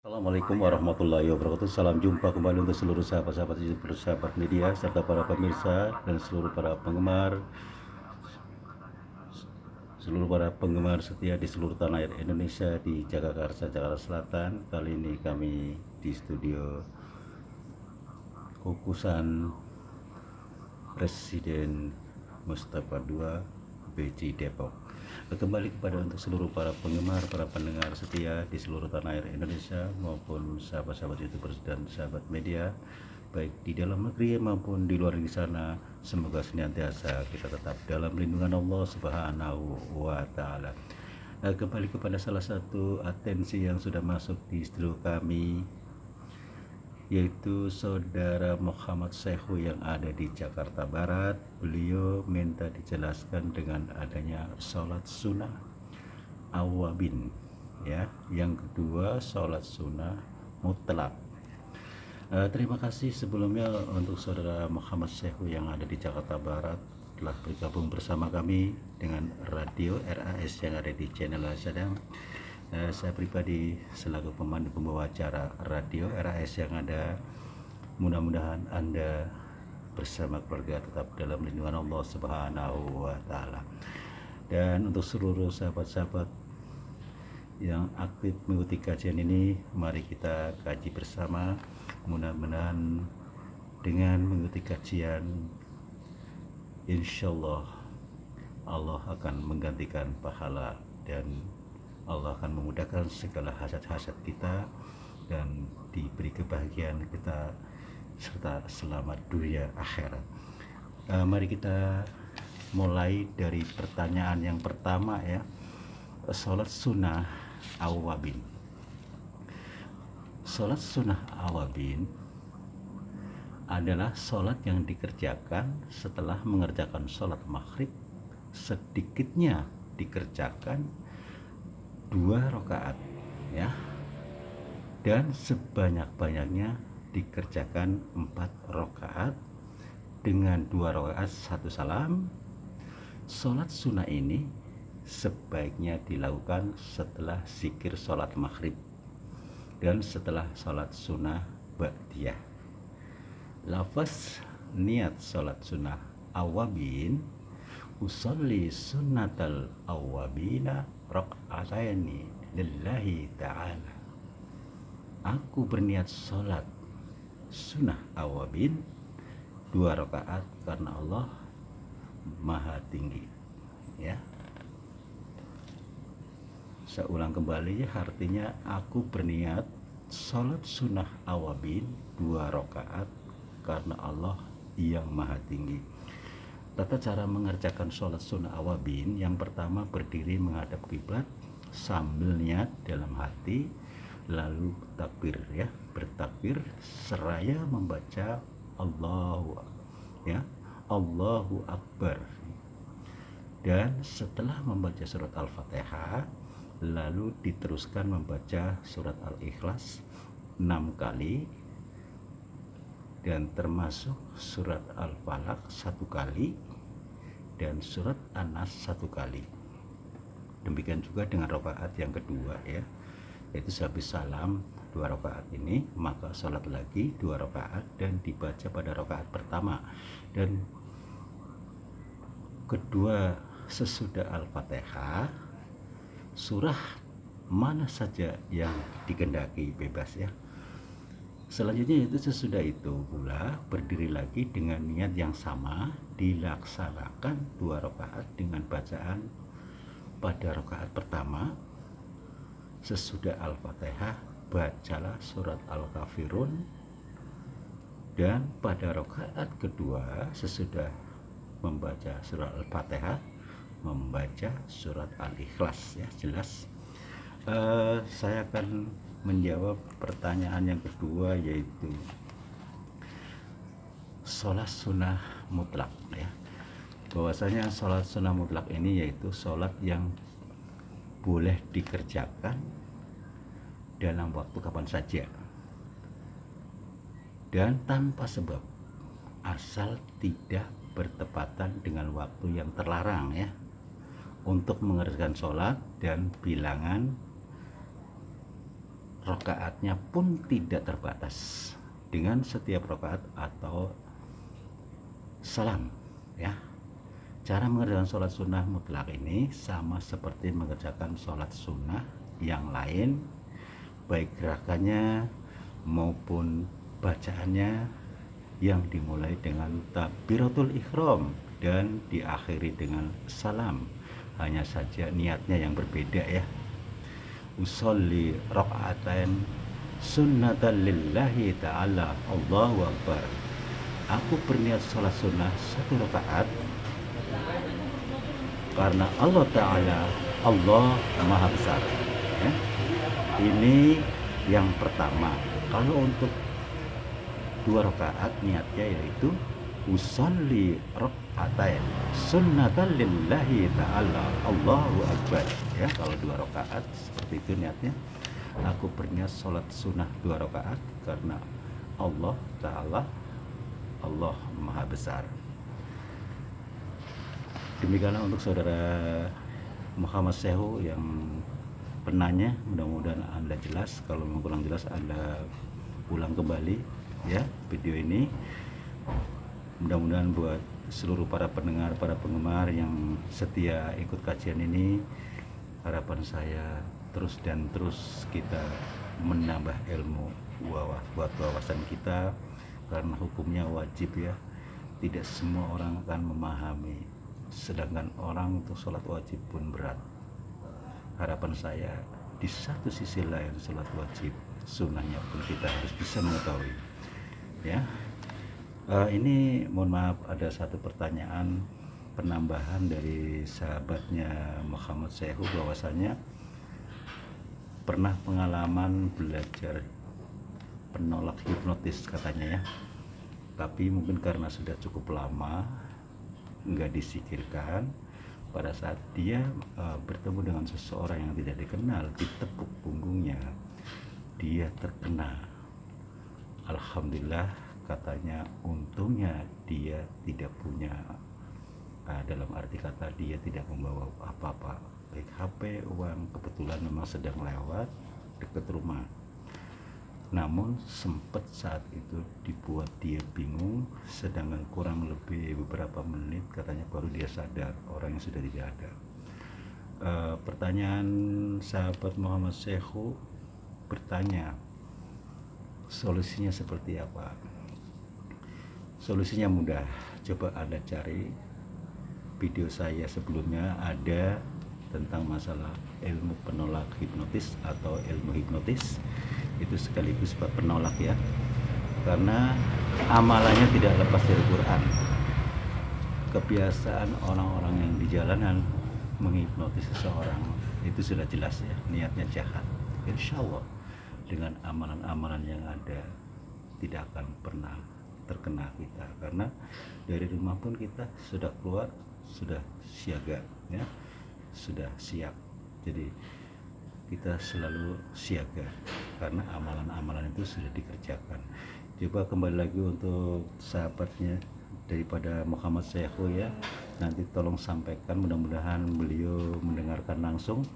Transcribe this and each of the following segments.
Assalamualaikum warahmatullahi wabarakatuh. Salam jumpa kembali untuk seluruh sahabat-sahabat YouTube, sahabat media, serta para pemirsa dan seluruh para penggemar setia di seluruh tanah air Indonesia, di Jagakarsa, Jakarta Selatan. Kali ini kami di studio Kukusan Presiden Mustafa II BC Depok. Kembali kepada untuk seluruh para penggemar, para pendengar setia di seluruh tanah air Indonesia maupun sahabat-sahabat YouTubers dan sahabat media, baik di dalam negeri maupun di luar di sana. Semoga senantiasa kita tetap dalam lindungan Allah Subhanahu wa taala. Kembali kepada salah satu atensi yang sudah masuk di studio kami, yaitu saudara Muhammad Sehu yang ada di Jakarta Barat. Beliau minta dijelaskan dengan adanya sholat sunnah awabin, ya. Yang kedua, sholat sunnah mutlak. Terima kasih sebelumnya untuk saudara Muhammad Sehu yang ada di Jakarta Barat telah bergabung bersama kami dengan radio RAS yang ada di channel Sadang. Saya pribadi selaku pemandu pembawa acara radio RAS yang ada, mudah-mudahan Anda bersama keluarga tetap dalam lindungan Allah Subhanahu wa taala. Dan untuk seluruh sahabat-sahabat yang aktif mengikuti kajian ini, mari kita kaji bersama. Mudah-mudahan dengan mengikuti kajian, insyaallah Allah akan menggantikan pahala dan Allah akan memudahkan segala hasad-hasad kita dan diberi kebahagiaan kita serta selamat dunia akhirat. Mari kita mulai dari pertanyaan yang pertama, ya. Sholat sunnah awabin. Sholat sunnah awabin adalah sholat yang dikerjakan setelah mengerjakan sholat maghrib, sedikitnya dikerjakan 2 rakaat, ya, dan sebanyak-banyaknya dikerjakan 4 rakaat dengan 2 rakaat 1 salam. Sholat sunnah ini sebaiknya dilakukan setelah zikir sholat maghrib dan setelah sholat sunnah ba'diyah. Lafaz niat sholat sunnah awabin, usolli sunnatal awabina rakaataini lillahi ta'ala. Aku berniat sholat sunnah awabin 2 rakaat karena Allah maha tinggi, ya. Saya ulang kembali, ya, artinya aku berniat sholat sunnah awabin 2 rakaat karena Allah yang maha tinggi. Tata cara mengerjakan sholat sunnah awabin, yang pertama berdiri menghadap kiblat sambil niat dalam hati, lalu takbir, ya, bertakbir seraya membaca Allahu Akbar. Dan setelah membaca surat Al-Fatihah, lalu diteruskan membaca surat Al-Ikhlas 6 kali, dan termasuk surat Al-Falaq 1 kali dan surat An-Nas 1 kali. Demikian juga dengan rakaat yang kedua, ya, yaitu sehabis salam 2 rakaat ini, maka sholat lagi 2 rakaat dan dibaca pada rakaat pertama dan kedua sesudah Al-Fatihah surah mana saja yang dikehendaki, bebas, ya. Selanjutnya itu sesudah itu pula berdiri lagi dengan niat yang sama, dilaksanakan 2 rakaat dengan bacaan pada rakaat pertama sesudah Al-Fatihah bacalah surat Al-Kafirun, dan pada rakaat kedua sesudah membaca surat Al-Fatihah membaca surat Al-Ikhlas, ya, jelas. Saya akan menjawab pertanyaan yang kedua, yaitu sholat sunnah mutlak, ya. Bahwasanya sholat sunnah mutlak ini yaitu sholat yang boleh dikerjakan dalam waktu kapan saja dan tanpa sebab, asal tidak bertepatan dengan waktu yang terlarang, ya, untuk mengerjakan sholat dan bilangan rakaatnya pun tidak terbatas dengan setiap rakaat atau salam ya. Cara mengerjakan sholat sunnah mutlak ini sama seperti mengerjakan sholat sunnah yang lain, baik gerakannya maupun bacaannya, yang dimulai dengan takbiratul ihram dan diakhiri dengan salam. Hanya saja niatnya yang berbeda ya. Usolli raka'atain sunnatan lillahi ta'ala Allahu Akbar. Aku berniat sholat sunnah 1 rakaat karena Allah Ta'ala, Allah Maha Besar ya. Ini yang pertama. Kalau untuk 2 rakaat niatnya yaitu usolli raka'atain sunnatan lillahi ta'ala Allahu Akbar ya. Kalau 2 rakaat seperti itu niatnya, aku berniat sholat sunnah 2 rakaat karena Allah Ta'ala, Allah Maha Besar. Demikianlah untuk saudara Muhammad Sehu yang penanya, mudah-mudahan Anda jelas. Kalau kurang jelas Anda ulang kembali ya video ini. Mudah-mudahan buat seluruh para pendengar, para penggemar yang setia ikut kajian ini, harapan saya terus dan terus kita menambah ilmu buat wawasan kita, karena hukumnya wajib ya. Tidak semua orang akan memahami, sedangkan orang untuk sholat wajib pun berat. Harapan saya di satu sisi lain sholat wajib sunnahnya pun kita harus bisa mengetahui ya. Ini mohon maaf, ada satu pertanyaan penambahan dari sahabatnya Muhammad Sehu, bahwasanya pernah pengalaman belajar penolak hipnotis katanya ya, tapi mungkin karena sudah cukup lama nggak disikirkan, pada saat dia bertemu dengan seseorang yang tidak dikenal, ditepuk punggungnya, dia terkena. Alhamdulillah katanya, untungnya dia tidak punya, dalam arti kata dia tidak membawa apa-apa, baik HP, uang, kebetulan memang sedang lewat dekat rumah. Namun sempat saat itu dibuat dia bingung, sedangkan kurang lebih beberapa menit katanya baru dia sadar orang yang sudah tidak ada. Pertanyaan sahabat Muhammad Sehu bertanya, solusinya seperti apa? Solusinya mudah, coba Anda cari video saya sebelumnya, ada tentang masalah ilmu penolak hipnotis atau ilmu hipnotis. Itu sekaligus penolak ya, karena amalannya tidak lepas dari Quran. Kebiasaan orang-orang yang di jalanan menghipnotis seseorang itu sudah jelas ya, niatnya jahat. Insya Allah dengan amalan-amalan yang ada tidak akan pernah terkena kita, karena dari rumah pun kita sudah keluar, sudah siaga ya, sudah siap. Jadi kita selalu siaga karena amalan-amalan itu sudah dikerjakan. Coba kembali lagi untuk sahabatnya daripada Muhammad Sehu ya, nanti tolong sampaikan, mudah-mudahan beliau mendengarkan langsung.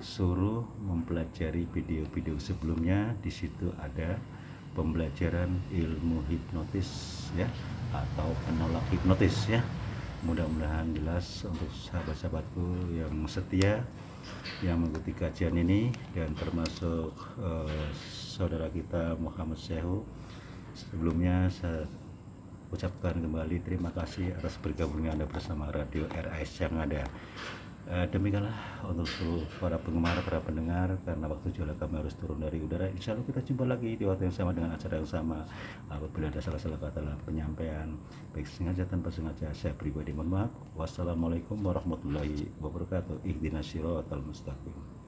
Suruh mempelajari video-video sebelumnya, di situ ada pembelajaran ilmu hipnotis ya, atau penolak hipnotis ya. Mudah-mudahan jelas untuk sahabat-sahabatku yang setia yang mengikuti kajian ini, dan termasuk saudara kita Muhammad Sehu. Sebelumnya saya ucapkan kembali terima kasih atas bergabungnya Anda bersama Radio RAS yang ada. Demikianlah untuk seluruh para penggemar, para pendengar, karena waktu juga kami harus turun dari udara. Insya Allah kita jumpa lagi di waktu yang sama dengan acara yang sama. Apabila ada salah-salah kata dalam penyampaian, baik sengaja tanpa sengaja, saya pribadi mohon maaf. Wassalamualaikum warahmatullahi wabarakatuh. Ihdinas siratal mustaqim.